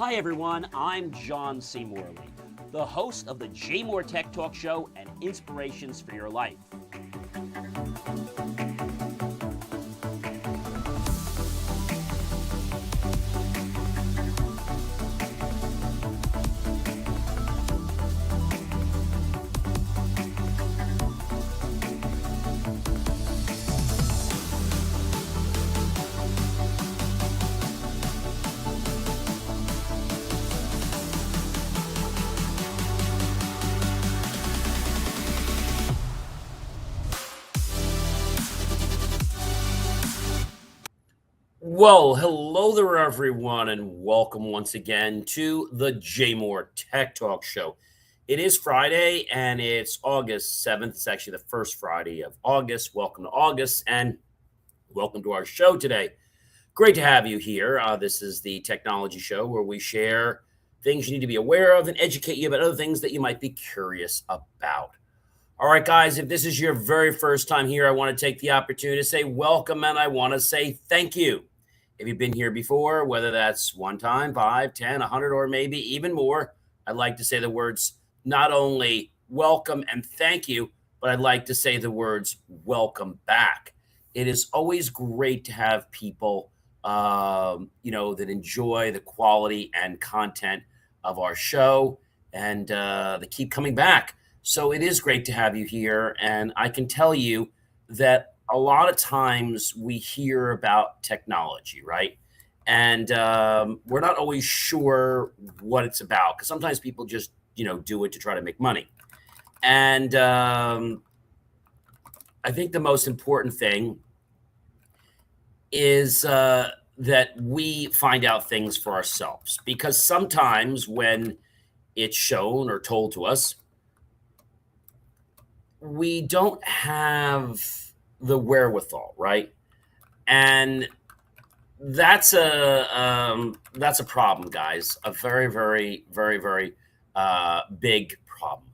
Hi everyone, I'm John C. Morley, the host of the JMOR Tech Talk Show and Inspirations for Your Life. Well, hello there, everyone, and welcome once again to the JMOR Tech Talk Show. It is Friday, and it's August 7th. It's actually the first Friday of August. Welcome to August, and welcome to our show today. Great to have you here. This is the technology show where we share things you need to be aware of and educate you about other things that you might be curious about. All right, guys, if this is your very first time here, I want to take the opportunity to say welcome, and I want to say thank you. If you've been here before, whether that's one time, 5, 10, 100, or maybe even more, I'd like to say the words not only welcome and thank you, but I'd like to say the words welcome back. It is always great to have people, that enjoy the quality and content of our show and they keep coming back. So it is great to have you here. And I can tell you that a lot of times we hear about technology, right? And we're not always sure what it's about because sometimes people just, do it to try to make money. And I think the most important thing is that we find out things for ourselves, because sometimes when it's shown or told to us, we don't have the wherewithal, right? And that's a problem, guys. A very, very, very, very big problem.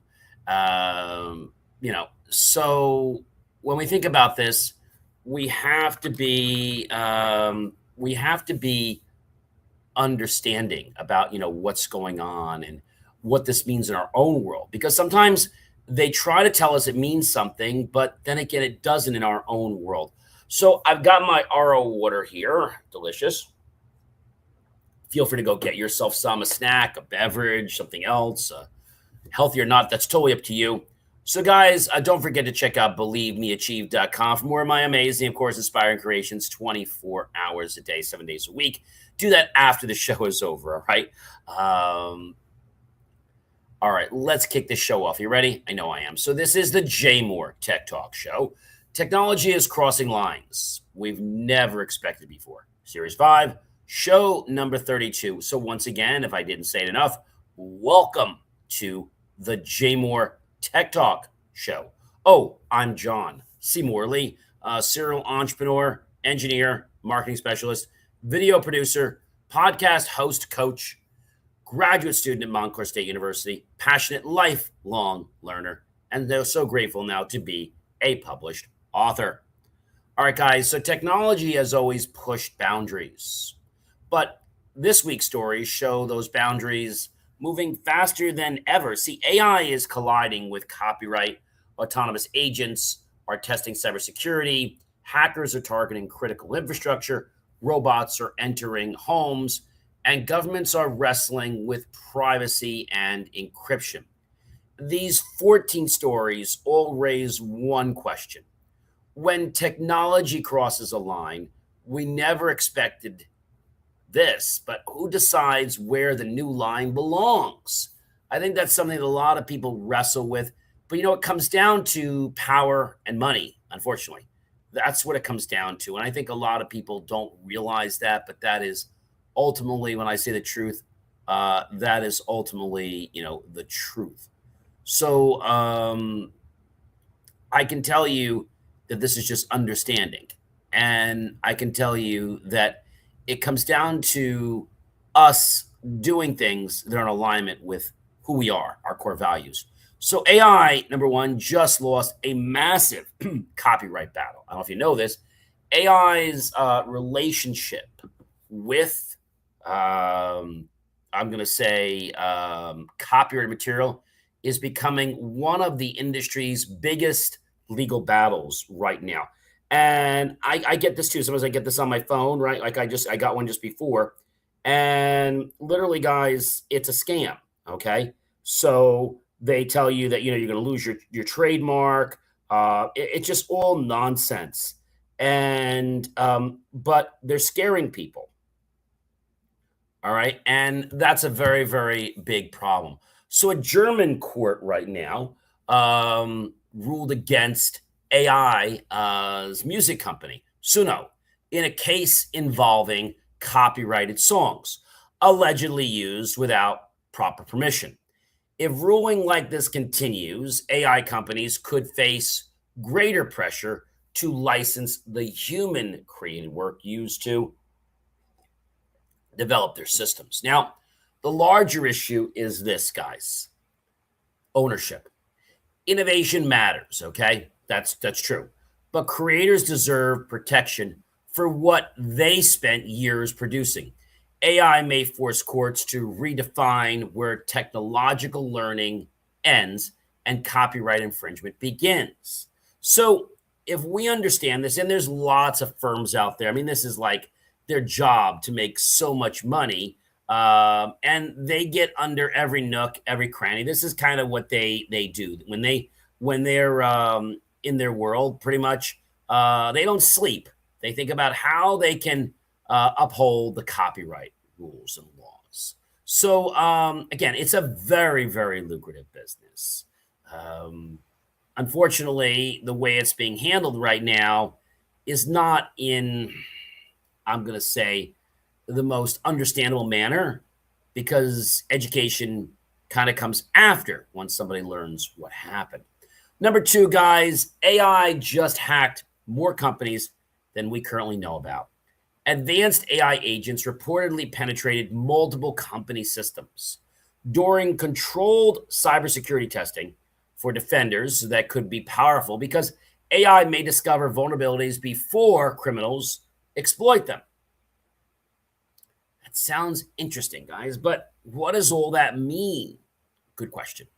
So when we think about this, we have to be understanding about what's going on and what this means in our own world, because sometimes they try to tell us it means something, but then again, it doesn't in our own world. So I've got my RO water here, delicious. Feel free to go get yourself some, a snack, a beverage, something else, healthy or not, that's totally up to you. So guys, don't forget to check out believemeachieve.com for more of my amazing, of course, inspiring creations 24 hours a day, 7 days a week. Do that after the show is over, all right? All right, let's kick this show off. You ready? I know I am. So this is the JMOR Tech Talk Show. Technology is crossing lines we've never expected before. Series 5, show number 32. So once again, if I didn't say it enough, welcome to the JMOR Tech Talk Show. Oh, I'm John C. Morley, serial entrepreneur, engineer, marketing specialist, video producer, podcast host, coach, graduate student at Montclair State University, passionate lifelong learner, and they're so grateful now to be a published author. All right, guys, so technology has always pushed boundaries, but this week's stories show those boundaries moving faster than ever. See, AI is colliding with copyright, autonomous agents are testing cybersecurity, hackers are targeting critical infrastructure, robots are entering homes, and governments are wrestling with privacy and encryption. These 14 stories all raise one question. When technology crosses a line, we never expected this, but who decides where the new line belongs? I think that's something that a lot of people wrestle with, but it comes down to power and money, unfortunately. That's what it comes down to. And I think a lot of people don't realize that, but that is ultimately, when I say the truth, that is ultimately, the truth. So I can tell you that this is just understanding. And I can tell you that it comes down to us doing things that are in alignment with who we are, our core values. So AI, number one, just lost a massive copyright battle. I don't know if you know this. AI's relationship with I'm going to say, copyrighted material is becoming one of the industry's biggest legal battles right now. And I get this too. Sometimes I get this on my phone, right? Like I got one just before, and literally, guys, it's a scam. Okay, so they tell you that you're going to lose your trademark. It's just all nonsense, and but they're scaring people. All right. And that's a very, very big problem. So a German court right now ruled against AI's music company, Suno, in a case involving copyrighted songs, allegedly used without proper permission. If ruling like this continues, AI companies could face greater pressure to license the human created work used to develop their systems. Now, the larger issue is this, guys: ownership. Innovation matters, okay? That's true. But creators deserve protection for what they spent years producing. AI may force courts to redefine where technological learning ends and copyright infringement begins. So, if we understand this, and there's lots of firms out there, I mean, this is like their job to make so much money, and they get under every nook, every cranny. This is kind of what they do when they're in their world. Pretty much, they don't sleep. They think about how they can uphold the copyright rules and laws. So again, it's a very, very lucrative business. Unfortunately, the way it's being handled right now is not in, I'm going to say, the most understandable manner, because education kind of comes after once somebody learns what happened. Number two, guys, AI just hacked more companies than we currently know about. Advanced AI agents reportedly penetrated multiple company systems. During controlled cybersecurity testing for defenders that could be powerful, because AI may discover vulnerabilities before criminals exploit them. That sounds interesting, guys, but what does all that mean? Good question.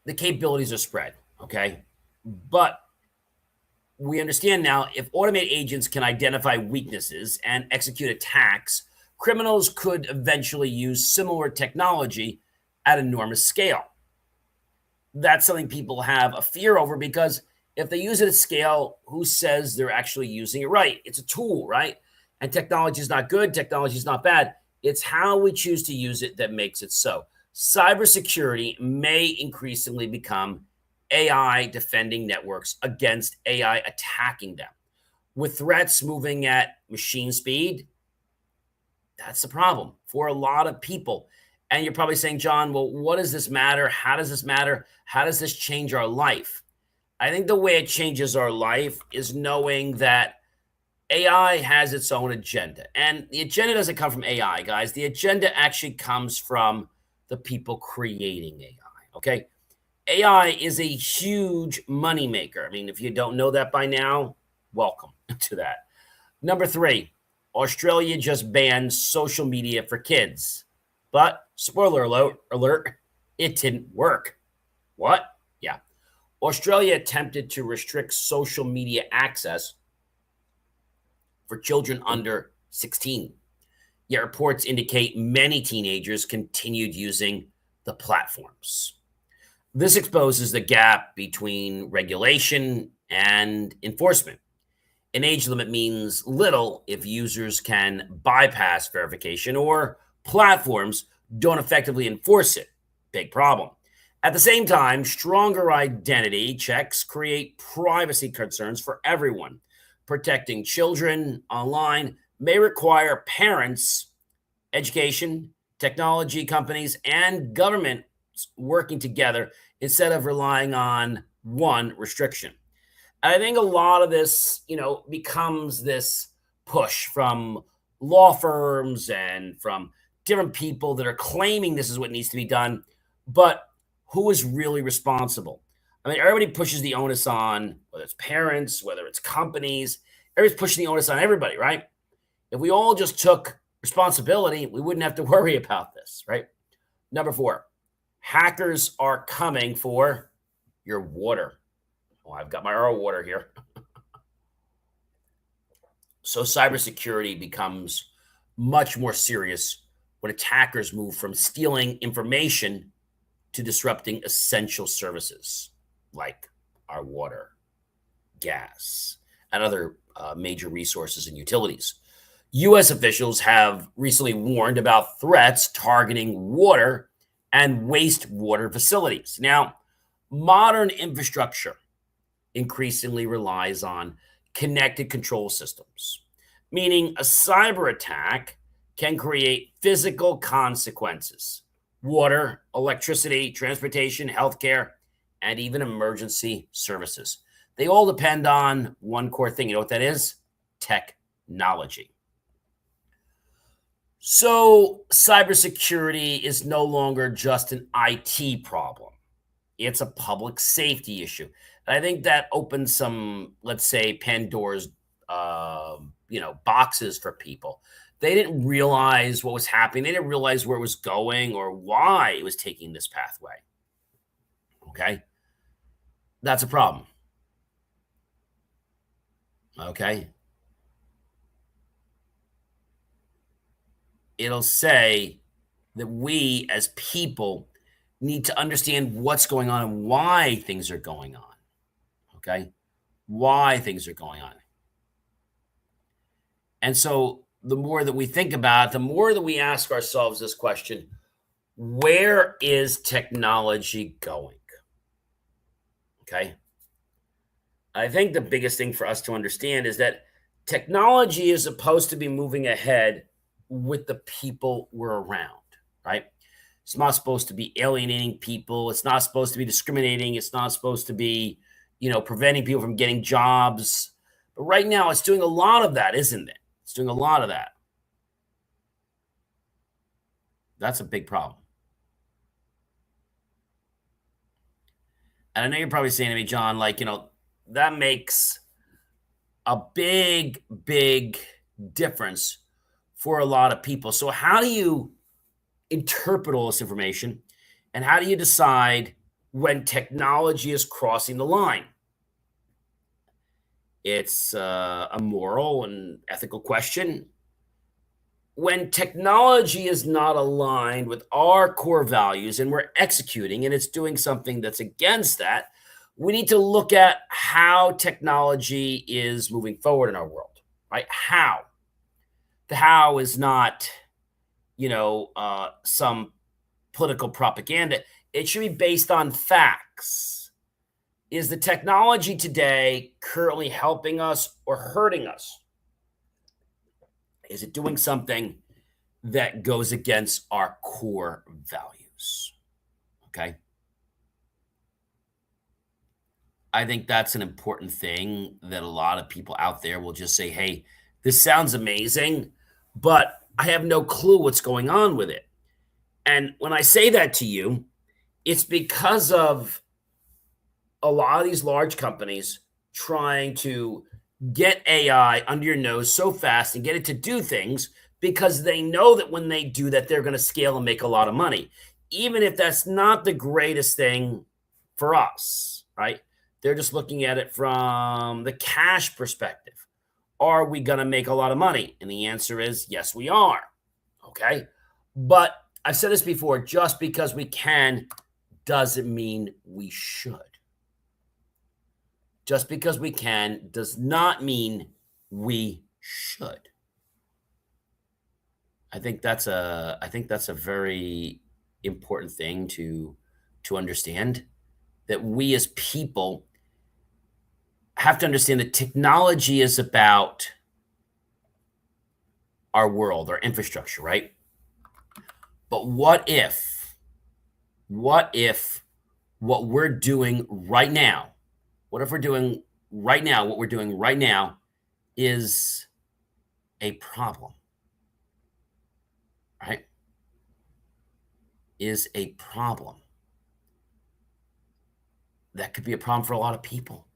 The capabilities are spread, okay? But we understand now, if automated agents can identify weaknesses and execute attacks, criminals could eventually use similar technology at enormous scale. That's something people have a fear over, because if they use it at scale, who says they're actually using it right? It's a tool, right? And technology is not good. Technology is not bad. It's how we choose to use it that makes it so. Cybersecurity may increasingly become AI defending networks against AI attacking them. With threats moving at machine speed, that's the problem for a lot of people. And you're probably saying, John, well, what does this matter? How does this matter? How does this change our life? I think the way it changes our life is knowing that AI has its own agenda. And the agenda doesn't come from AI, guys. The agenda actually comes from the people creating AI, okay? AI is a huge moneymaker. I mean, if you don't know that by now, welcome to that. Number three, Australia just banned social media for kids. But spoiler alert, it didn't work. What? Yeah. Australia attempted to restrict social media access for children under 16. Yet reports indicate many teenagers continued using the platforms. This exposes the gap between regulation and enforcement. An age limit means little if users can bypass verification or platforms don't effectively enforce it. Big problem. At the same time, stronger identity checks create privacy concerns for everyone. Protecting children online may require parents, education, technology companies, and government working together instead of relying on one restriction. I think a lot of this, becomes this push from law firms and from different people that are claiming this is what needs to be done. But who is really responsible? I mean, everybody pushes the onus on, whether it's parents, whether it's companies, everybody's pushing the onus on everybody, right? If we all just took responsibility, we wouldn't have to worry about this, right? Number 4, hackers are coming for your water. Oh, I've got my RO water here. So cybersecurity becomes much more serious when attackers move from stealing information to disrupting essential services like our water, gas, and other major resources and utilities. U.S. officials have recently warned about threats targeting water and wastewater facilities. Now, modern infrastructure increasingly relies on connected control systems, meaning a cyber attack can create physical consequences: water, electricity, transportation, healthcare, and even emergency services. They all depend on one core thing. You know what that is? Technology. So cybersecurity is no longer just an IT problem. It's a public safety issue. And I think that opens some, let's say, Pandora's, boxes for people. They didn't realize what was happening. They didn't realize where it was going or why it was taking this pathway. Okay. That's a problem. Okay. It'll say that we as people need to understand what's going on and why things are going on. Okay. Why things are going on. And so the more that we think about it, the more that we ask ourselves this question: where is technology going? Okay. I think the biggest thing for us to understand is that technology is supposed to be moving ahead with the people we're around, right? It's not supposed to be alienating people. It's not supposed to be discriminating. It's not supposed to be, preventing people from getting jobs. But right now, it's doing a lot of that, isn't it? It's doing a lot of that. That's a big problem. And I know you're probably saying to me, John, that makes a big, big difference for a lot of people. So how do you interpret all this information? And how do you decide when technology is crossing the line? It's a moral and ethical question. When technology is not aligned with our core values and we're executing and it's doing something that's against that, we need to look at how technology is moving forward in our world, right? How. The how is not, some political propaganda. It should be based on facts. Is the technology today currently helping us or hurting us? Is it doing something that goes against our core values? Okay. I think that's an important thing that a lot of people out there will just say, hey, this sounds amazing, but I have no clue what's going on with it. And when I say that to you, it's because of a lot of these large companies trying to get AI under your nose so fast and get it to do things because they know that when they do that, they're going to scale and make a lot of money, even if that's not the greatest thing for us, right? They're just looking at it from the cash perspective. Are we going to make a lot of money? And the answer is yes, we are. Okay. But I've said this before, just because we can doesn't mean we should. Just because we can does not mean we should. I think that's a very important thing to understand, that we as people have to understand that technology is about our world, our infrastructure, right? But what if what we're doing right now, what we're doing right now is a problem, right? Is a problem. That could be a problem for a lot of people,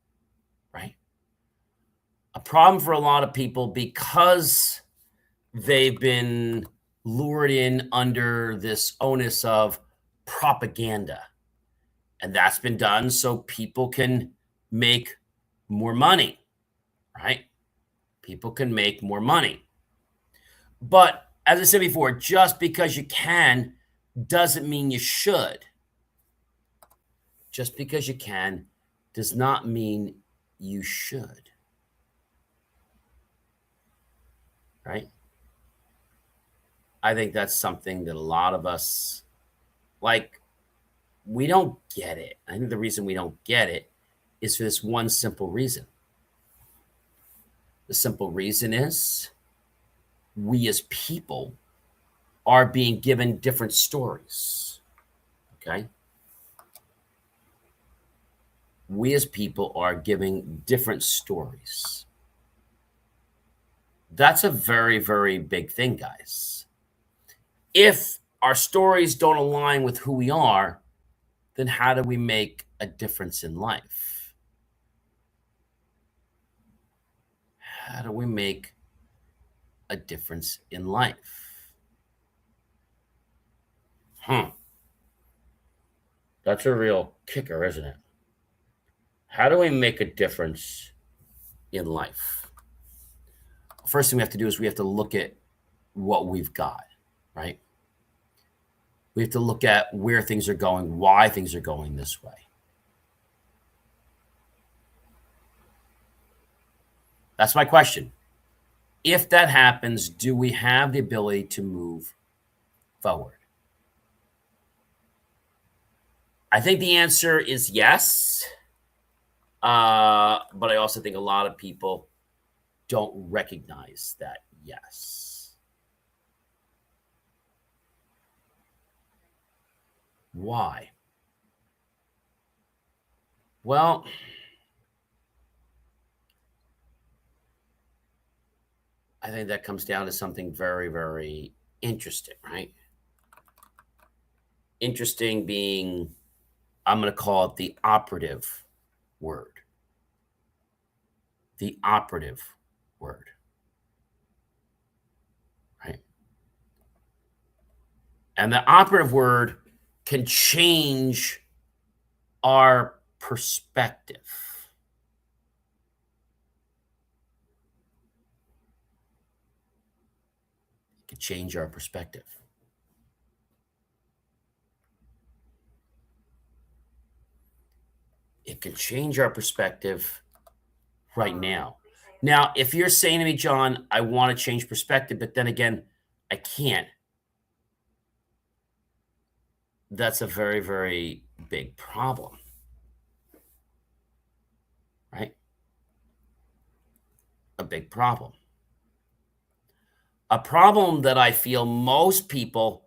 right? A problem for a lot of people because they've been lured in under this onus of propaganda. And that's been done so people can make more money, right? People can make more money. But as I said before, just because you can doesn't mean you should. Just because you can does not mean you should. Right? I think that's something that a lot of us, like, we don't get it. I think the reason we don't get it is for this one simple reason. The simple reason is we as people are being given different stories. Okay? We as people are giving different stories. That's a very, very big thing, guys. If our stories don't align with who we are, then how do we make a difference in life? How do we make a difference in life? That's a real kicker, isn't it? How do we make a difference in life? First thing we have to do is we have to look at what we've got, right? We have to look at where things are going, why things are going this way. That's my question. If that happens, do we have the ability to move forward? I think the answer is yes. But I also think a lot of people don't recognize that yes. Why? Well, I think that comes down to something very, very interesting, right? Interesting being, I'm going to call it the operative word. The operative word. Right? And the operative word can change our perspective. It can change our perspective. It can change our perspective right now. Now, if you're saying to me, John, I want to change perspective, but then again, I can't. That's a very, very big problem. Right? A big problem. A problem that I feel most people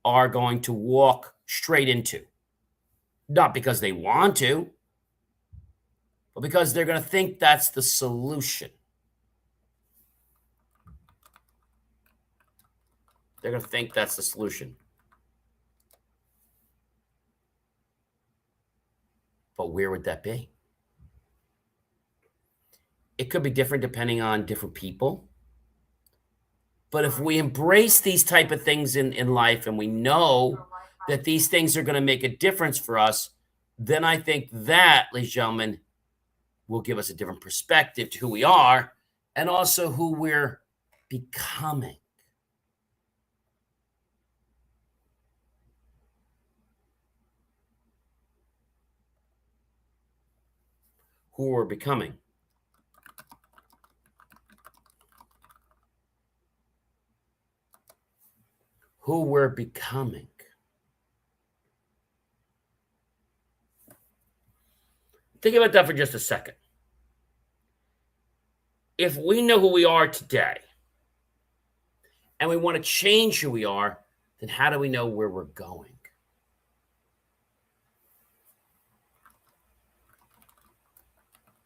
are going to walk straight into. Not because they want to, but because they're going to think that's the solution. They're going to think that's the solution. But where would that be? It could be different depending on different people. But if we embrace these type of things in life and we know that these things are going to make a difference for us, then I think that, ladies and gentlemen, will give us a different perspective to who we are and also who we're becoming. Who we're becoming. Who we're becoming. Think about that for just a second. If we know who we are today and we want to change who we are, then how do we know where we're going?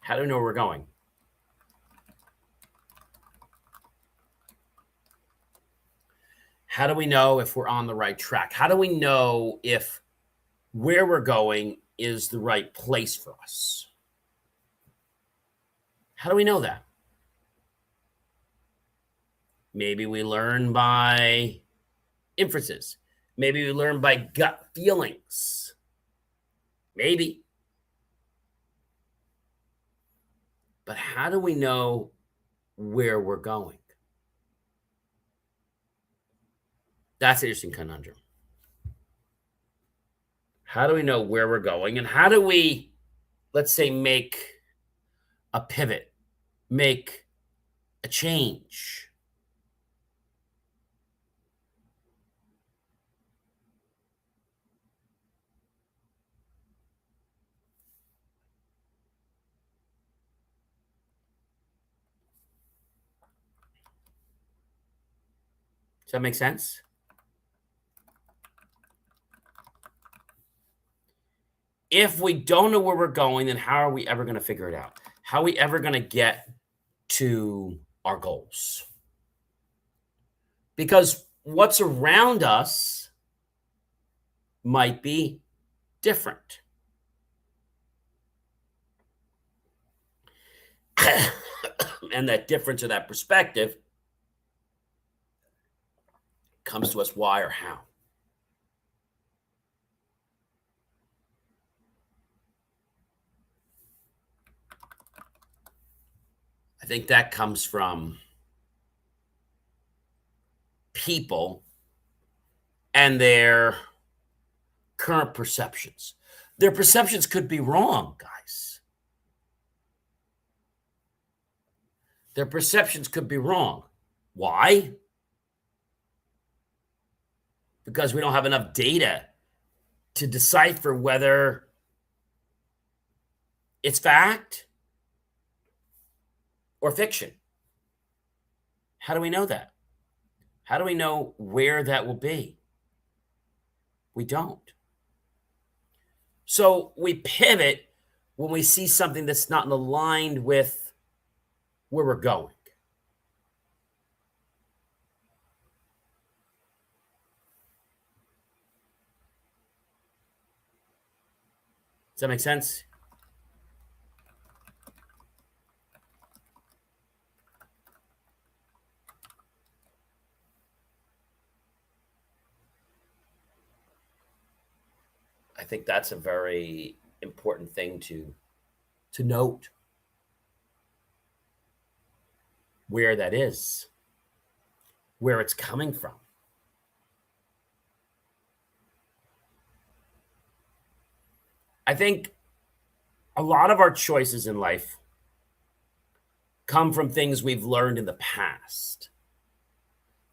How do we know where we're going? How do we know if we're on the right track? How do we know if where we're going is the right place for us? How do we know that? Maybe we learn by inferences. Maybe we learn by gut feelings. Maybe. But how do we know where we're going? That's an interesting conundrum. How do we know where we're going? And how do we, let's say, make a pivot, make a change? Does that make sense? If we don't know where we're going, then how are we ever going to figure it out? How are we ever going to get to our goals? Because what's around us might be different. And that difference or that perspective comes to us why or how. I think that comes from people and their current perceptions. Their perceptions could be wrong, guys. Their perceptions could be wrong. Why? Because we don't have enough data to decipher whether it's fact or fiction. How do we know that? How do we know where that will be? We don't. So we pivot when we see something that's not aligned with where we're going. Does that make sense? I think that's a very important thing to note where that is, where it's coming from. I think a lot of our choices in life come from things we've learned in the past.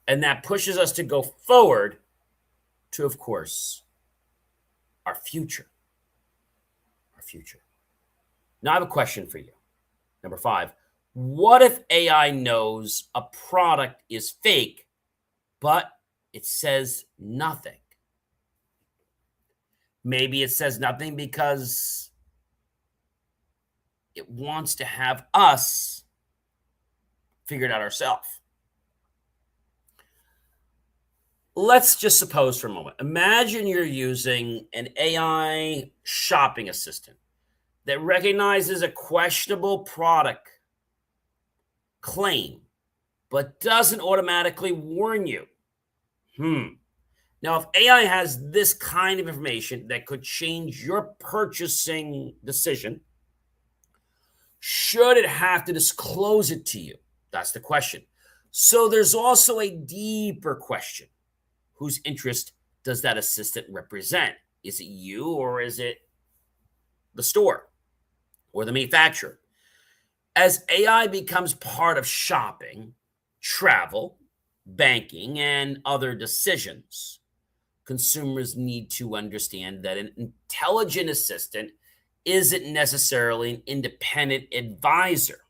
And that pushes us to go forward to, of course, our future. Our future. Now, I have a question for you. Number 5. What if AI knows a product is fake, but it says nothing? Maybe it says nothing because it wants to have us figure it out ourselves. Let's just suppose for a moment. Imagine you're using an AI shopping assistant that recognizes a questionable product claim, but doesn't automatically warn you. Now, if AI has this kind of information that could change your purchasing decision, should it have to disclose it to you? That's the question. So there's also a deeper question. Whose interest does that assistant represent? Is it you, or is it the store or the manufacturer? As AI becomes part of shopping, travel, banking, and other decisions, consumers need to understand that an intelligent assistant isn't necessarily an independent advisor.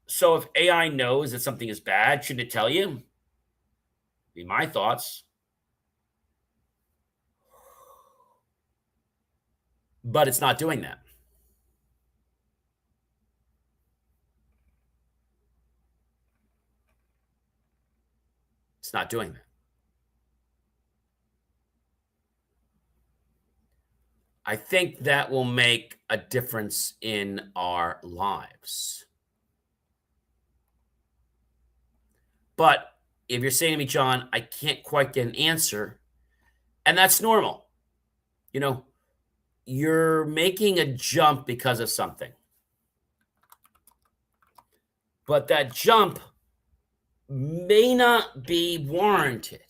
So if AI knows that something is bad, should it tell you? Be my thoughts. But it's not doing that. It's not doing that. I think that will make a difference in our lives. But if you're saying to me, John, I can't quite get an answer, and that's normal. You're making a jump because of something. But that jump may not be warranted.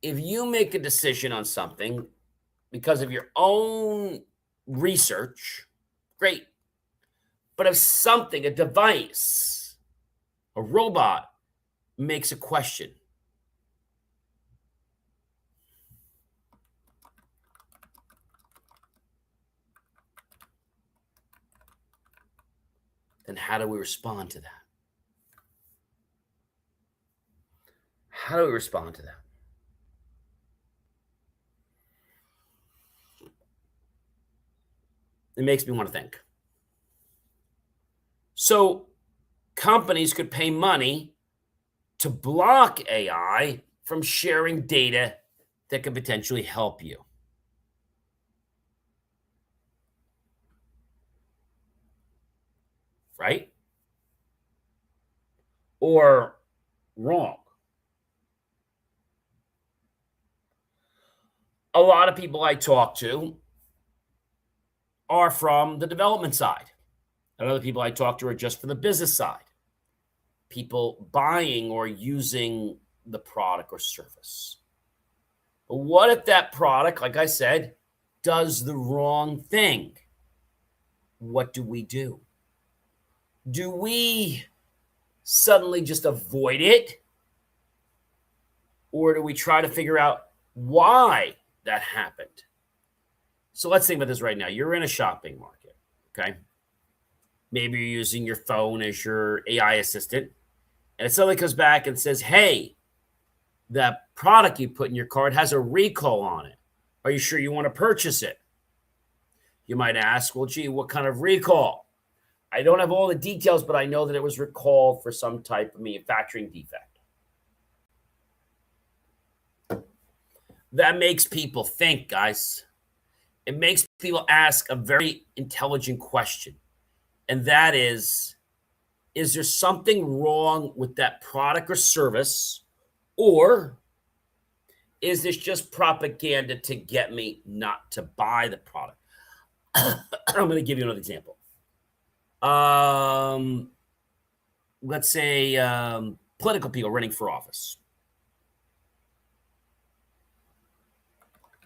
If you make a decision on something because of your own research, great. But if something, a device, a robot, makes a question, then how do we respond to that? How do we respond to that? It makes me want to think. So companies could pay money to block AI from sharing data that could potentially help you. Right? Or wrong. A lot of people I talk to are from the development side. And other people I talk to are just from the business side. People buying or using the product or service. But what if that product, like I said, does the wrong thing? What do we do? Do we suddenly just avoid it? Or do we try to figure out why that happened? So let's think about this right now. You're in a shopping market, okay? Maybe you're using your phone as your AI assistant, and it suddenly comes back and says, hey, that product you put in your cart has a recall on it. Are you sure you want to purchase it? You might ask, well, gee, what kind of recall? I don't have all the details, but I know that it was recalled for some type of manufacturing defect. That makes people think, guys. It makes people ask a very intelligent question. And that is there something wrong with that product or service? Or is this just propaganda to get me not to buy the product? I'm going to give you another example. Let's say political people running for office.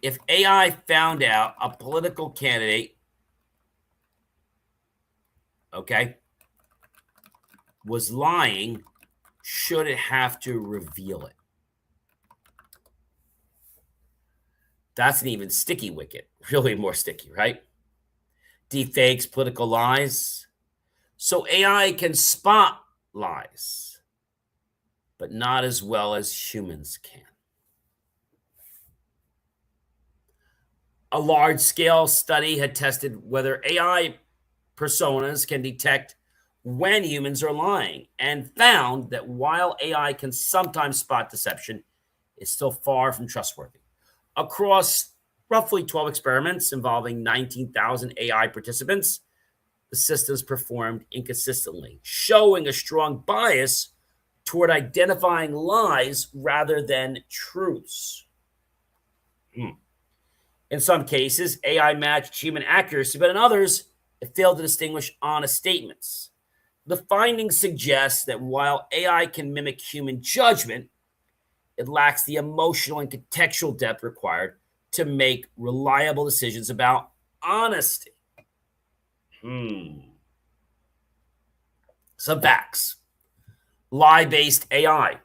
If AI found out a political candidate, okay, was lying, should it have to reveal it? That's an even sticky wicket, really more sticky, right? Deepfakes, political lies. So AI can spot lies, but not as well as humans can. A large-scale study had tested whether AI personas can detect when humans are lying and found that while AI can sometimes spot deception, it's still far from trustworthy. Across roughly 12 experiments involving 19,000 AI participants, the systems performed inconsistently, showing a strong bias toward identifying lies rather than truths. In some cases, AI matched human accuracy, but in others, it failed to distinguish honest statements. The findings suggest that while AI can mimic human judgment, it lacks the emotional and contextual depth required to make reliable decisions about honesty. Some facts. Lie-based AI.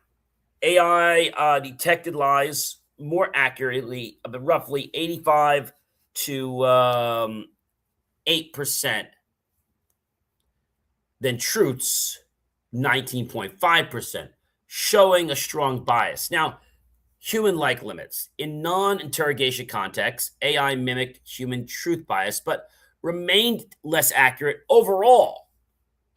AI detected lies more accurately, roughly 85 to 8% than truths, 19.5%, showing a strong bias. Now, human-like limits. In non-interrogation contexts, AI mimicked human truth bias, but remained less accurate overall.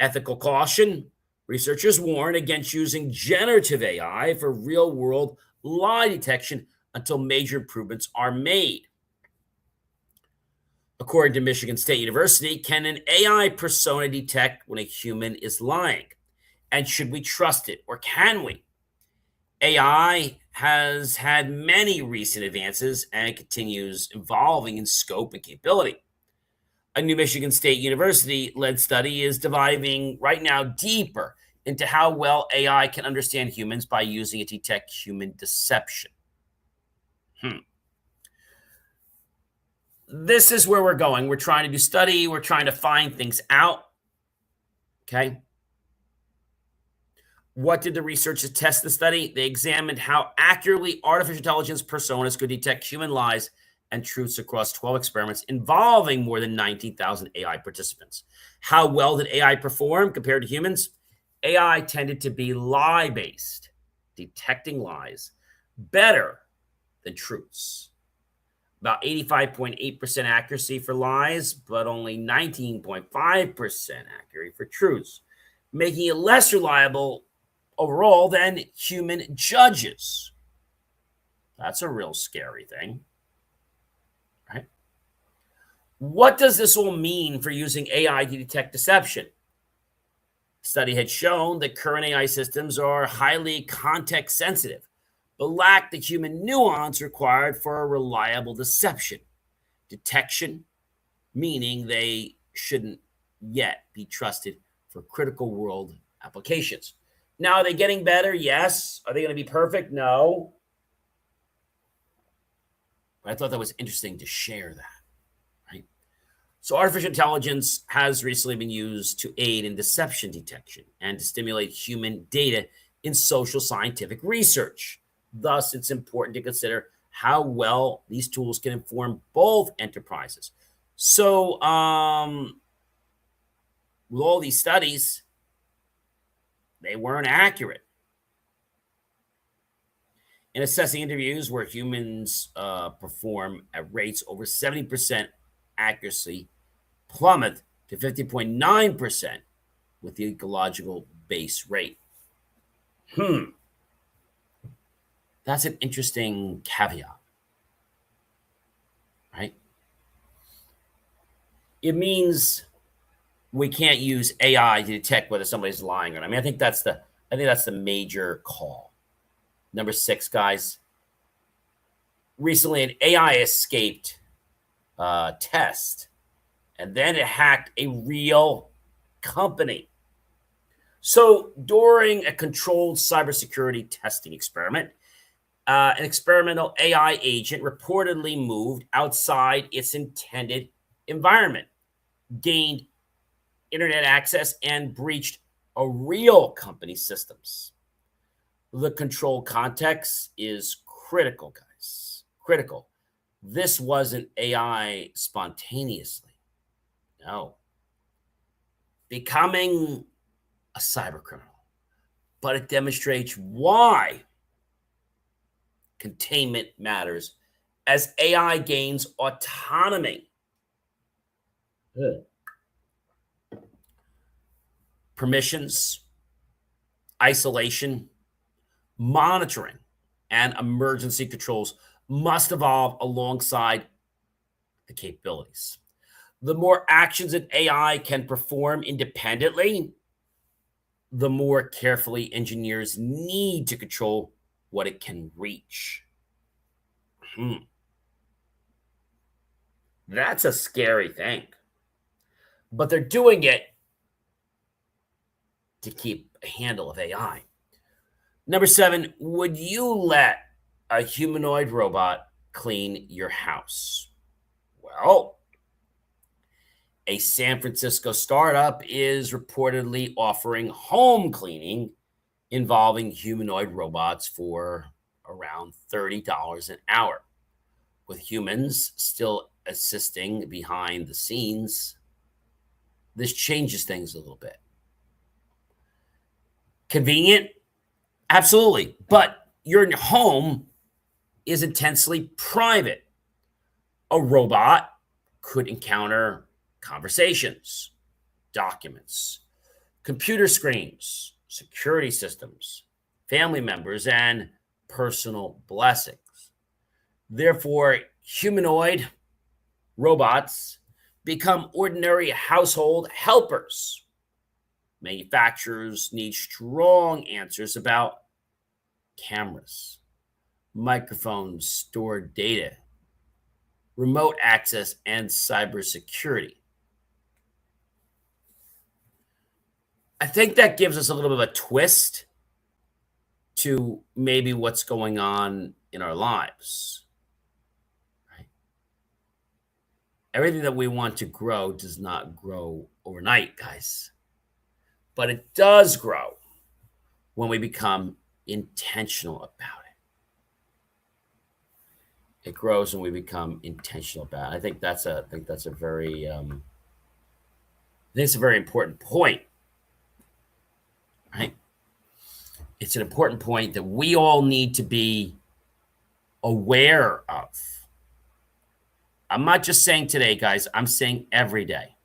Ethical caution. Researchers warn against using generative AI for real-world lie detection until major improvements are made. According to Michigan State University, can an AI persona detect when a human is lying? And should we trust it, or can we? AI has had many recent advances and continues evolving in scope and capability. A new Michigan State University led study is diving right now deeper into how well AI can understand humans by using it to detect human deception. This is where we're going. We're trying to do study. We're trying to find things out. Okay. What did the researchers test the study? They examined how accurately artificial intelligence personas could detect human lies and truths across 12 experiments involving more than 19,000 AI participants. How well did AI perform compared to humans? AI tended to be lie-based, detecting lies better than truths. About 85.8% accuracy for lies, but only 19.5% accuracy for truths, making it less reliable overall than human judges. That's a real scary thing, right? What does this all mean for using AI to detect deception? Study had shown that current AI systems are highly context sensitive, but lack the human nuance required for a reliable deception. Detection, meaning they shouldn't yet be trusted for critical world applications. Now, are they getting better? Yes. Are they going to be perfect? No. But I thought that was interesting to share that, right? So artificial intelligence has recently been used to aid in deception detection and to stimulate human data in social scientific research. Thus, it's important to consider how well these tools can inform both enterprises. So, with all these studies, they weren't accurate. In assessing interviews where humans perform at rates over 70%, accuracy plummet to 50.9% with the ecological base rate. That's an interesting caveat, right? It means we can't use AI to detect whether somebody's lying or not. I think that's the major call. Number 6, guys. Recently, an AI escaped test, and then it hacked a real company. So during a controlled cybersecurity testing experiment, an experimental AI agent reportedly moved outside its intended environment, gained internet access, and breached a real company's systems. The control context is critical, guys. Critical. This wasn't AI spontaneously. No. Becoming a cyber criminal. But it demonstrates why containment matters as AI gains autonomy. Permissions, isolation, monitoring, and emergency controls must evolve alongside the capabilities. The more actions an AI can perform independently, the more carefully engineers need to control what it can reach. That's a scary thing. But they're doing it to keep a handle of AI. Number 7, would you let a humanoid robot clean your house? Well, a San Francisco startup is reportedly offering home cleaning involving humanoid robots for around $30 an hour, with humans still assisting behind the scenes. This changes things a little bit. Convenient? Absolutely. But your home is intensely private. A robot could encounter conversations, documents, computer screens, security systems, family members, and personal blessings. Therefore, humanoid robots become ordinary household helpers. Manufacturers need strong answers about cameras, microphones, stored data, remote access, and cybersecurity. I think that gives us a little bit of a twist to maybe what's going on in our lives. Right? Everything that we want to grow does not grow overnight, guys. But it does grow when we become intentional about it. It grows when we become intentional about it. I think that's a very it's a very important point. Right? It's an important point that we all need to be aware of. I'm not just saying today, guys. I'm saying every day.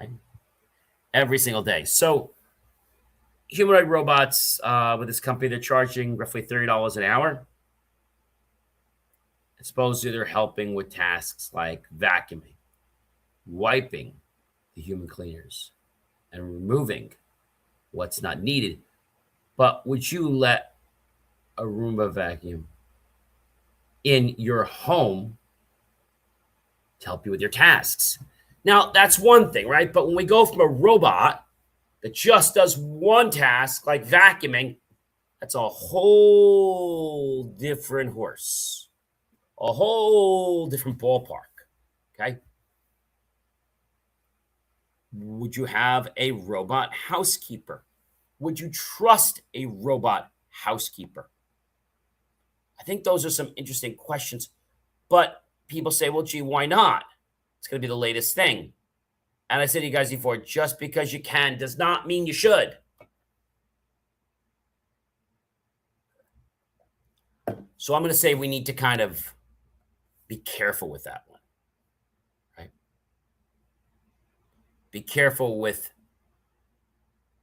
Okay? Every single day. So humanoid robots with this company, they're charging roughly $30 an hour. Supposedly they're helping with tasks like vacuuming, wiping the human cleaners, and removing what's not needed. But would you let a Roomba vacuum in your home to help you with your tasks? Now, that's one thing, right? But when we go from a robot that just does one task, like vacuuming, that's a whole different horse, a whole different ballpark, okay? Would you have a robot housekeeper? Would you trust a robot housekeeper? I think those are some interesting questions, but people say, well, gee, why not? It's going to be the latest thing. And I said to you guys before, just because you can does not mean you should. So I'm going to say we need to kind of be careful with that one, right? Be careful with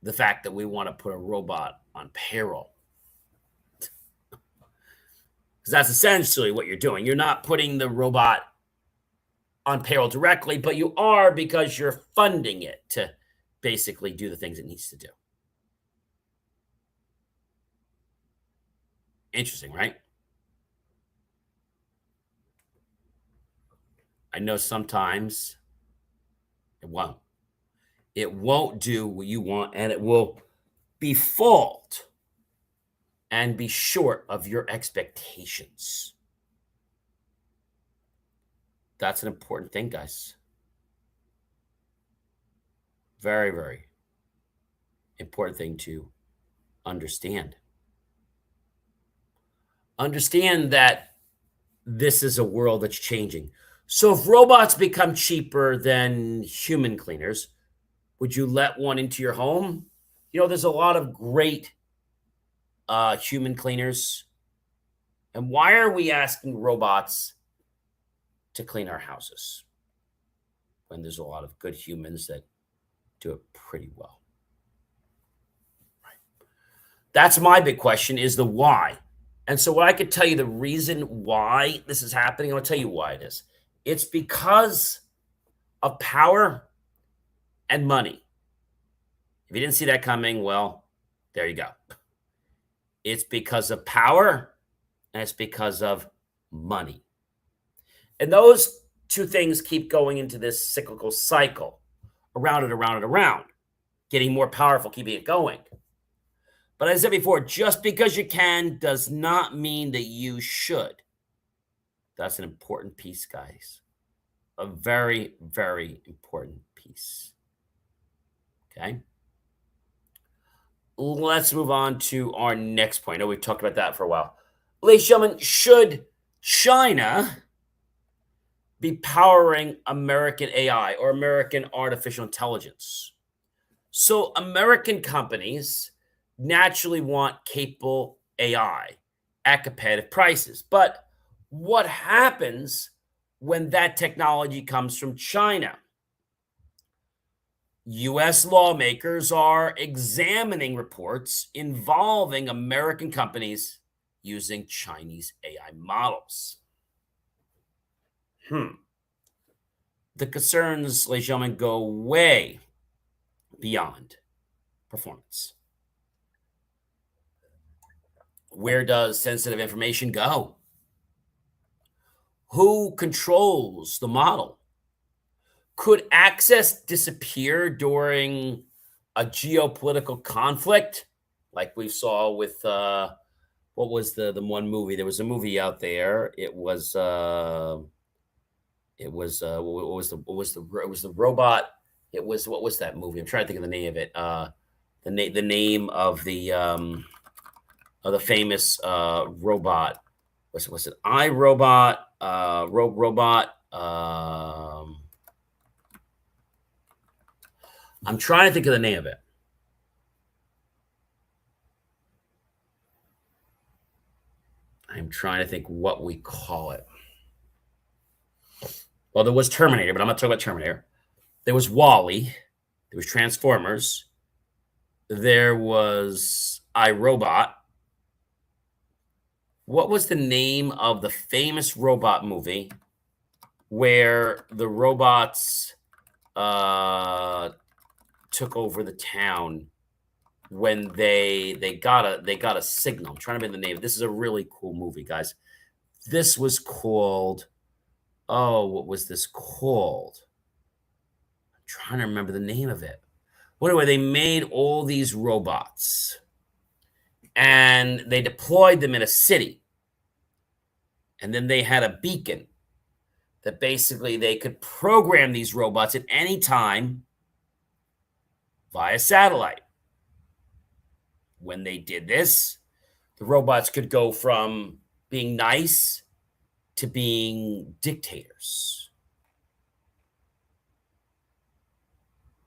the fact that we want to put a robot on payroll. Because that's essentially what you're doing. You're not putting the robot on payroll directly, but you are because you're funding it to basically do the things it needs to do. Interesting, right? I know sometimes it won't. It won't do what you want, and it will be fault and be short of your expectations. That's an important thing, guys. Very, very important thing to understand. Understand that this is a world that's changing. So if robots become cheaper than human cleaners, would you let one into your home? You know, there's a lot of great human cleaners. And why are we asking robots to clean our houses when there's a lot of good humans that do it pretty well? Right. That's my big question, is the why. And so what I could tell you the reason why this is happening, I'll tell you why it is. It's because of power and money. If you didn't see that coming, well, there you go. It's because of power and it's because of money. And those two things keep going into this cyclical cycle, around and around and around, getting more powerful, keeping it going. But as I said before, just because you can does not mean that you should. That's an important piece, guys. A very, very important piece. Okay? Let's move on to our next point. I know we've talked about that for a while. Ladies and gentlemen, should China be powering American AI or American artificial intelligence? So American companies naturally want capable AI at competitive prices. But what happens when that technology comes from China? U.S. lawmakers are examining reports involving American companies using Chinese AI models. The concerns, ladies and gentlemen, go way beyond performance. Where does sensitive information go? Who controls the model? Could access disappear during a geopolitical conflict, like we saw with what was the one movie? There was a movie out there. It was what was the robot? It was, what was that movie? I'm trying to think of the name of it. The name of the famous robot. Was it iRobot? Robot. I'm trying to think of the name of it. I'm trying to think what we call it. Well, there was Terminator, but I'm not talking about Terminator. There was Wall-E. There was Transformers. There was iRobot. What was the name of the famous robot movie where the robots took over the town when they got a signal? I'm trying to remember the name. This is a really cool movie, guys. This was called, what was this called? I'm trying to remember the name of it. Well, anyway, they made all these robots and they deployed them in a city. And then they had a beacon that basically they could program these robots at any time via satellite. When they did this, the robots could go from being nice to being dictators.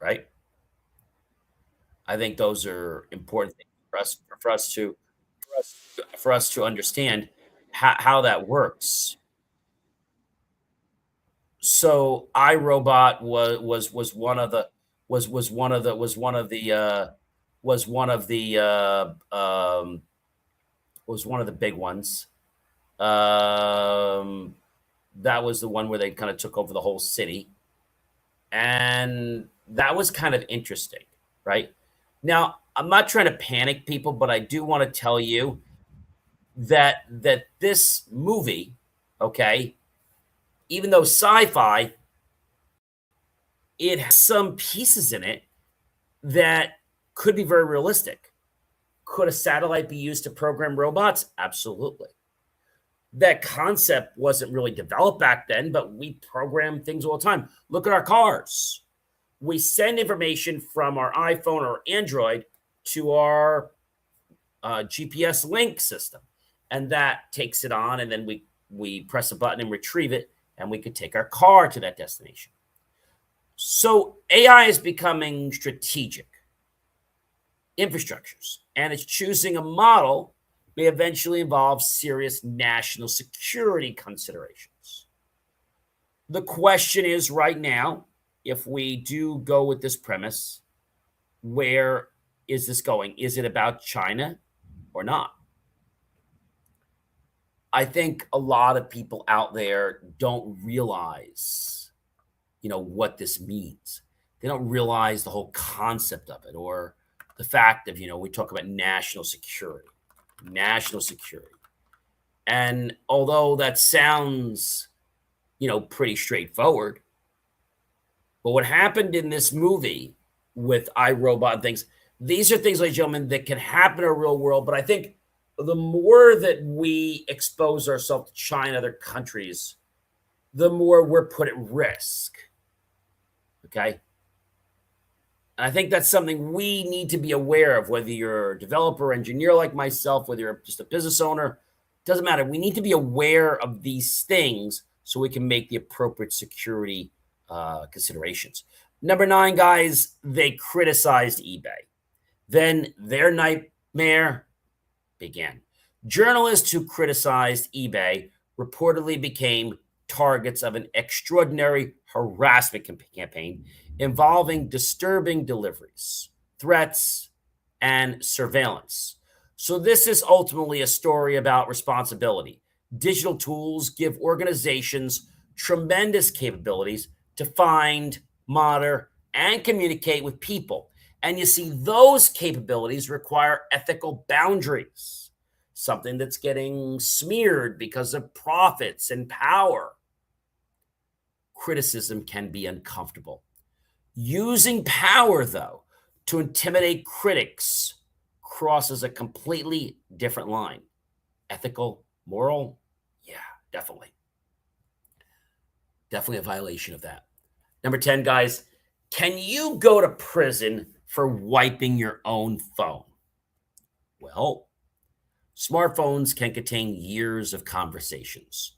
Right? I think those are important things for us to understand how that works. So iRobot was one of the big ones. That was the one where they kind of took over the whole city, and that was kind of interesting, right? Now, I'm not trying to panic people, but I do want to tell you that this movie, okay, even though sci-fi, it has some pieces in it that could be very realistic. Could a satellite be used to program robots? Absolutely. That concept wasn't really developed back then, but we program things all the time. Look at our cars. We send information from our iPhone or Android to our GPS link system, and that takes it on, and then we press a button and retrieve it, and we could take our car to that destination. So AI is becoming strategic infrastructures, and it's choosing a model may eventually involve serious national security considerations. The question is right now, if we do go with this premise, where is this going? Is it about China or not? I think a lot of people out there don't realize, what this means. They don't realize the whole concept of it, or the fact of, we talk about national security. And although that sounds, pretty straightforward, but what happened in this movie with iRobot and things, these are things, ladies and gentlemen, that can happen in a real world. But I think the more that we expose ourselves to China, other countries, the more we're put at risk. Okay? And I think that's something we need to be aware of, whether you're a developer, engineer like myself, whether you're just a business owner, doesn't matter. We need to be aware of these things so we can make the appropriate security considerations. Number 9, guys, they criticized eBay. Then their nightmare began. Journalists who criticized eBay reportedly became targets of an extraordinary harassment campaign involving disturbing deliveries, threats, and surveillance. So this is ultimately a story about responsibility. Digital tools give organizations tremendous capabilities to find, monitor, and communicate with people. And you see, those capabilities require ethical boundaries, something that's getting smeared because of profits and power. Criticism can be uncomfortable. Using power, though, to intimidate critics crosses a completely different line. Ethical, moral, yeah, definitely. Definitely a violation of that. Number 10, guys, can you go to prison for wiping your own phone? Well, smartphones can contain years of conversations,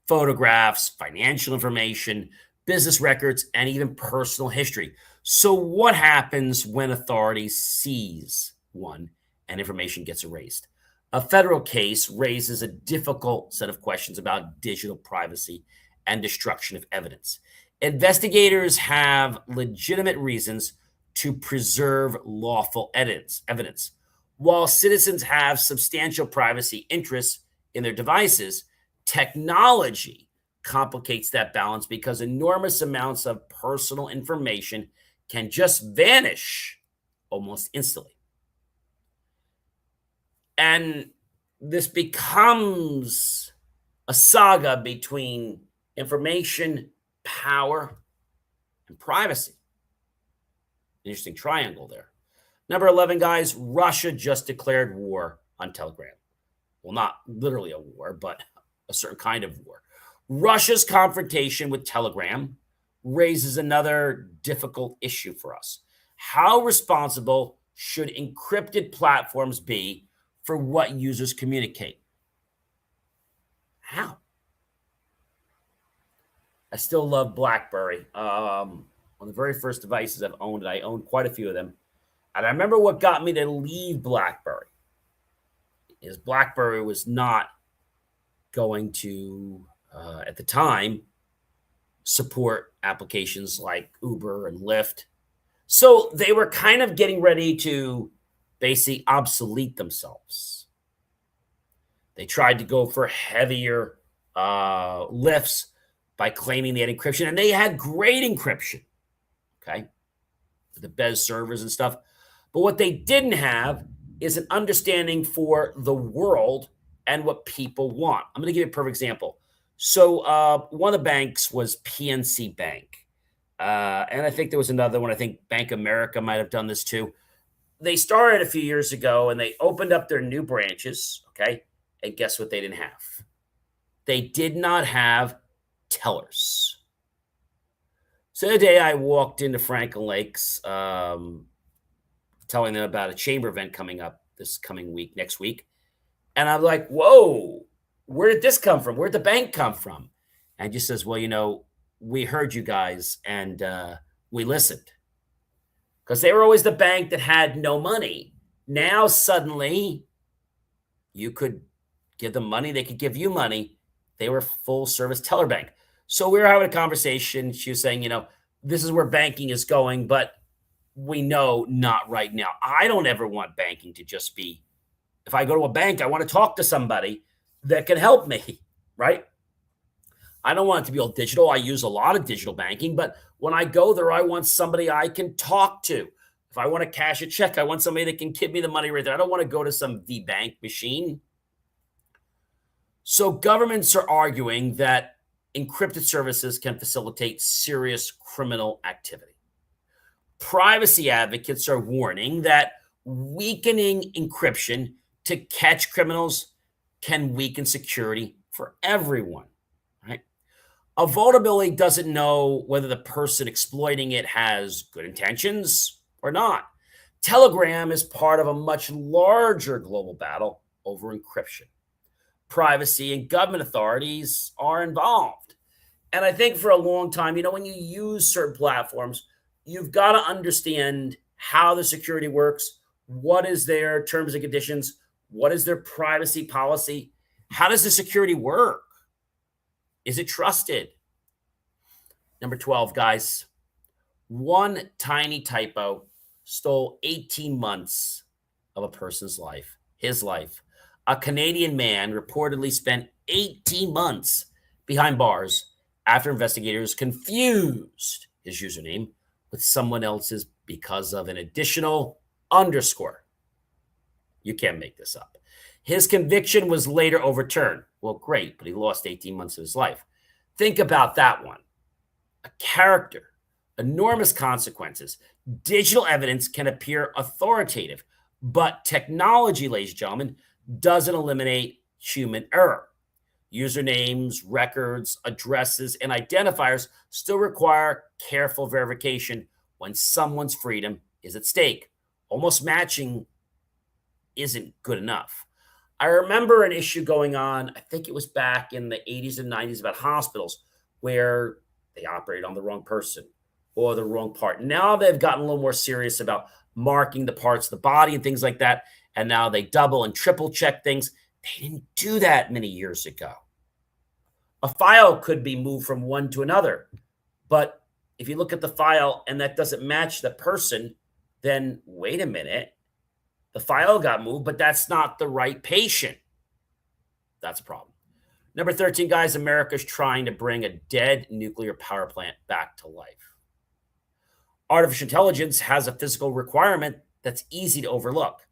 photographs, financial information, business records, and even personal history. So what happens when authorities seize one and information gets erased? A federal case raises a difficult set of questions about digital privacy and destruction of evidence. Investigators have legitimate reasons to preserve lawful evidence. While citizens have substantial privacy interests in their devices, technology complicates that balance because enormous amounts of personal information can just vanish almost instantly. And this becomes a saga between information, power, and privacy. Interesting triangle there. Number 11, guys, Russia just declared war on Telegram. Well, not literally a war, but a certain kind of war. Russia's confrontation with Telegram raises another difficult issue for us. How responsible should encrypted platforms be for what users communicate? How? I still love BlackBerry. One of the very first devices I've owned, and I owned quite a few of them. And I remember what got me to leave BlackBerry is BlackBerry was not going to, at the time, support applications like Uber and Lyft. So they were kind of getting ready to basically obsolete themselves. They tried to go for heavier lifts by claiming they had encryption, and they had great encryption, okay, for the BES servers and stuff. But what they didn't have is an understanding for the world and what people want. I'm going to give you a perfect example. So one of the banks was PNC Bank. And I think there was another one. I think Bank America might have done this too. They started a few years ago and they opened up their new branches, okay? And guess what they didn't have? They did not have tellers. So the day I walked into Franklin Lakes, telling them about a chamber event coming up this coming week, next week. And I'm like, whoa, where did this come from? Where'd the bank come from? And he just says, well, you know, we heard you guys and we listened. Because they were always the bank that had no money. Now suddenly you could give them money. They could give you money. They were full service teller bank. So we were having a conversation. She was saying, you know, this is where banking is going, but we know not right now. I don't ever want banking to just be, if I go to a bank, I want to talk to somebody that can help me, right? I don't want it to be all digital. I use a lot of digital banking, but when I go there, I want somebody I can talk to. If I want to cash a check, I want somebody that can give me the money right there. I don't want to go to some V-Bank machine. So governments are arguing that encrypted services can facilitate serious criminal activity. Privacy advocates are warning that weakening encryption to catch criminals can weaken security for everyone, right? A vulnerability doesn't know whether the person exploiting it has good intentions or not. Telegram is part of a much larger global battle over encryption. Privacy and government authorities are involved. And I think for a long time, you know, when you use certain platforms, you've got to understand how the security works. What is their terms and conditions? What is their privacy policy? How does the security work? Is it trusted? Number 12, guys, one tiny typo stole 18 months of a person's life, his life. A Canadian man reportedly spent 18 months behind bars after investigators confused his username with someone else's because of an additional underscore. You can't make this up. His conviction was later overturned. Well, great, but he lost 18 months of his life. Think about that one. A character, enormous consequences. Digital evidence can appear authoritative, but technology, ladies and gentlemen, doesn't eliminate human error. Usernames, records, addresses, and identifiers still require careful verification when someone's freedom is at stake. Almost matching isn't good enough. I remember an issue going on, I think it was back in the 80s and 90s, about hospitals where they operated on the wrong person or the wrong part. Now they've gotten a little more serious about marking the parts of the body and things like that. And now they double and triple check things. They didn't do that many years ago. A file could be moved from one to another. But if you look at the file and that doesn't match the person, then wait a minute. The file got moved, but that's not the right patient. That's a problem. Number 13, guys, America's trying to bring a dead nuclear power plant back to life. Artificial intelligence has a physical requirement that's easy to overlook.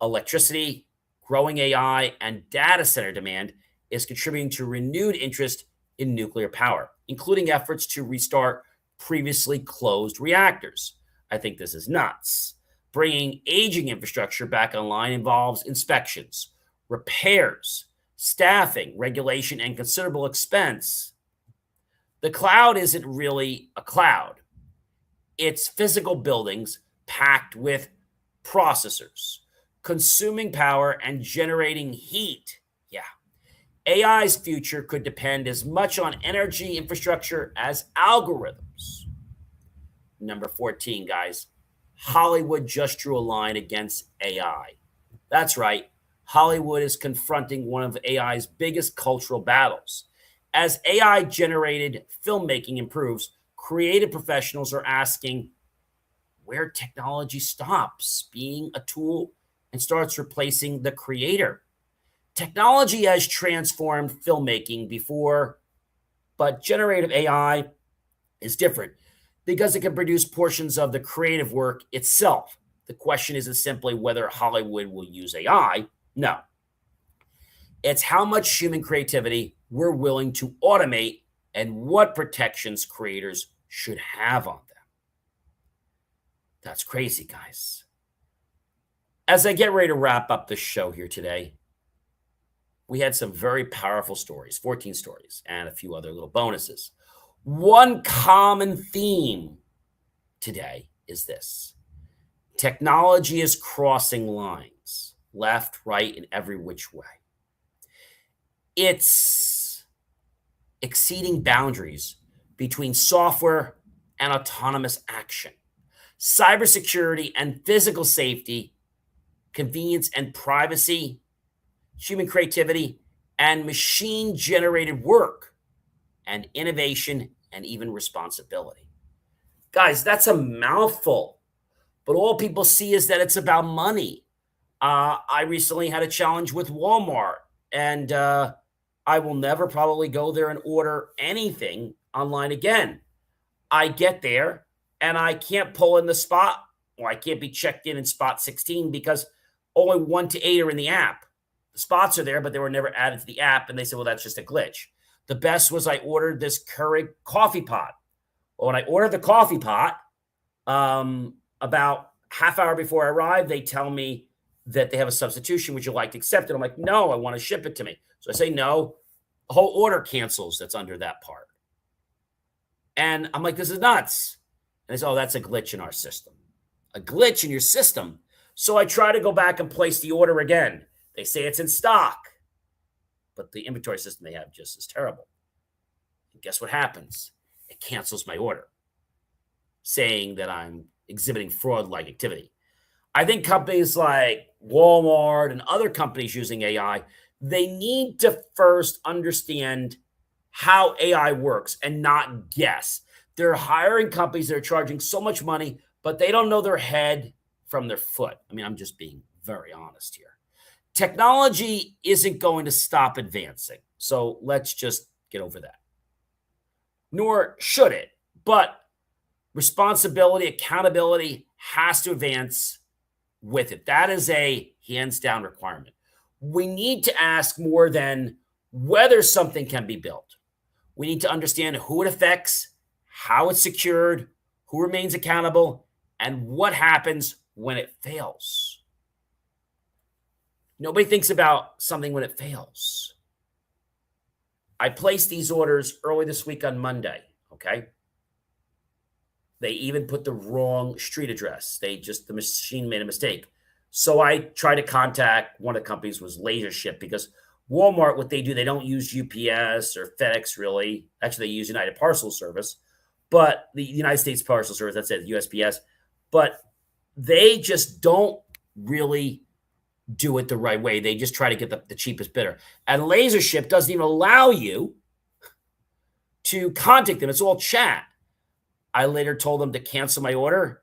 Electricity, growing AI, and data center demand is contributing to renewed interest in nuclear power, including efforts to restart previously closed reactors. I think this is nuts. Bringing aging infrastructure back online involves inspections, repairs, staffing, regulation, and considerable expense. The cloud isn't really a cloud. It's physical buildings packed with processors, consuming power and generating heat. Yeah. AI's future could depend as much on energy infrastructure as algorithms. Number 14, guys. Hollywood just drew a line against AI. That's right. Hollywood is confronting one of AI's biggest cultural battles. As AI-generated filmmaking improves, creative professionals are asking where technology stops being a tool and starts replacing the creator. Technology has transformed filmmaking before, but generative AI is different because it can produce portions of the creative work itself. The question isn't simply whether Hollywood will use AI. No. It's how much human creativity we're willing to automate and what protections creators should have on them. That's crazy, guys. As I get ready to wrap up the show here today, we had some very powerful stories, 14 stories, and a few other little bonuses. One common theme today is this. Technology is crossing lines, left, right, and every which way. It's exceeding boundaries between software and autonomous action, cybersecurity and physical safety, convenience and privacy, human creativity, and machine-generated work, and innovation and even responsibility. Guys, that's a mouthful, but all people see is that it's about money. I recently had a challenge with Walmart, and I will never probably go there and order anything online again. I get there, and I can't pull in the spot, or I can't be checked in spot 16 because only 1 to 8 are in the app. The spots are there, but they were never added to the app, and they said, well, that's just a glitch. The best was I ordered this Keurig coffee pot. Well, when I ordered the coffee pot, about half hour before I arrived, they tell me that they have a substitution. Would you like to accept it? I'm like, no, I want to ship it to me. So I say no. The whole order cancels that's under that part. And I'm like, this is nuts. And they say, oh, that's a glitch in our system. A glitch in your system? So I try to go back and place the order again. They say it's in stock. But the inventory system they have just is terrible. And guess what happens? It cancels my order, saying that I'm exhibiting fraud-like activity. I think companies like Walmart and other companies using AI, they need to first understand how AI works and not guess. They're hiring companies that are charging so much money, but they don't know their head from their foot. I mean, I'm just being very honest here. Technology isn't going to stop advancing. So let's just get over that. nor should it. But responsibility, accountability has to advance with it. That is a hands down requirement. We need to ask more than whether something can be built. We need to understand who it affects, how it's secured, who remains accountable, and what happens when it fails. Nobody thinks about something when it fails. I placed these orders early this week on Monday, okay? They even put the wrong street address. The machine made a mistake. So I tried to contact one of the companies, was Laser Ship, because Walmart, what they do, they don't use UPS or FedEx really. Actually, they use United Parcel Service, but the United States Parcel Service, that's it, USPS. But they just don't really do it the right way. They just try to get the cheapest bidder. And Laser Ship doesn't even allow you to contact them. It's all chat. I later told them to cancel my order.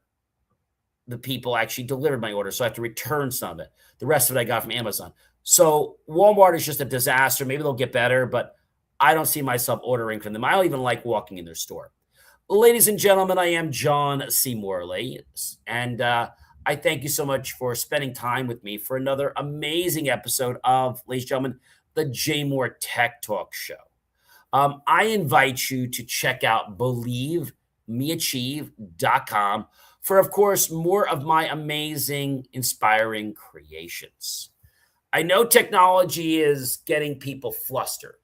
The people actually delivered my order, so I have to return some of it. The rest of it I got from Amazon. So Walmart is just a disaster. Maybe they'll get better, but I don't see myself ordering from them. I don't even like walking in their store. Ladies and gentlemen, I am John C. Morley, and I thank you so much for spending time with me for another amazing episode of, ladies and gentlemen, the JMOR Tech Talk Show. I invite you to check out believemeachieve.com for, of course, more of my amazing, inspiring creations. I know technology is getting people flustered,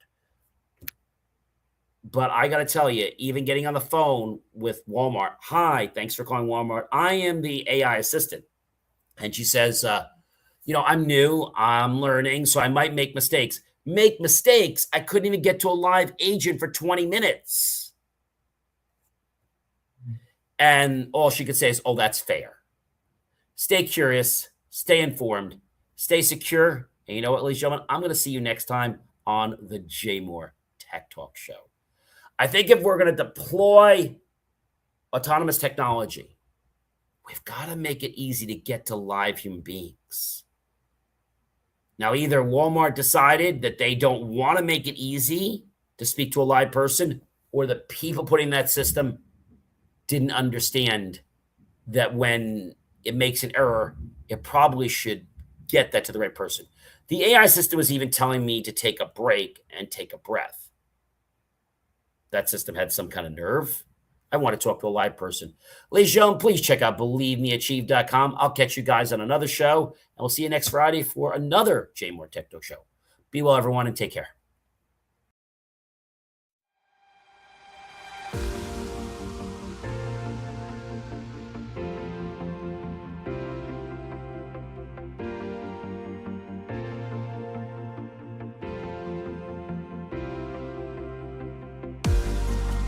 but I got to tell you, even getting on the phone with Walmart, hi, thanks for calling Walmart. I am the AI assistant. And she says, I'm new, I'm learning, so I might make mistakes. Make mistakes? I couldn't even get to a live agent for 20 minutes. And all she could say is, oh, that's fair. Stay curious, stay informed, stay secure. And you know what, ladies and gentlemen, I'm going to see you next time on the JMOR Tech Talk Show. I think if we're going to deploy autonomous technology, we've got to make it easy to get to live human beings. Now, either Walmart decided that they don't want to make it easy to speak to a live person, or the people putting that system didn't understand that when it makes an error, it probably should get that to the right person. The AI system was even telling me to take a break and take a breath. That system had some kind of nerve. I want to talk to a live person. Ladies and gentlemen, please check out believemeachieve.com. I'll catch you guys on another show, and we'll see you next Friday for another JMOR Tech Talk Show. Be well, everyone, and take care.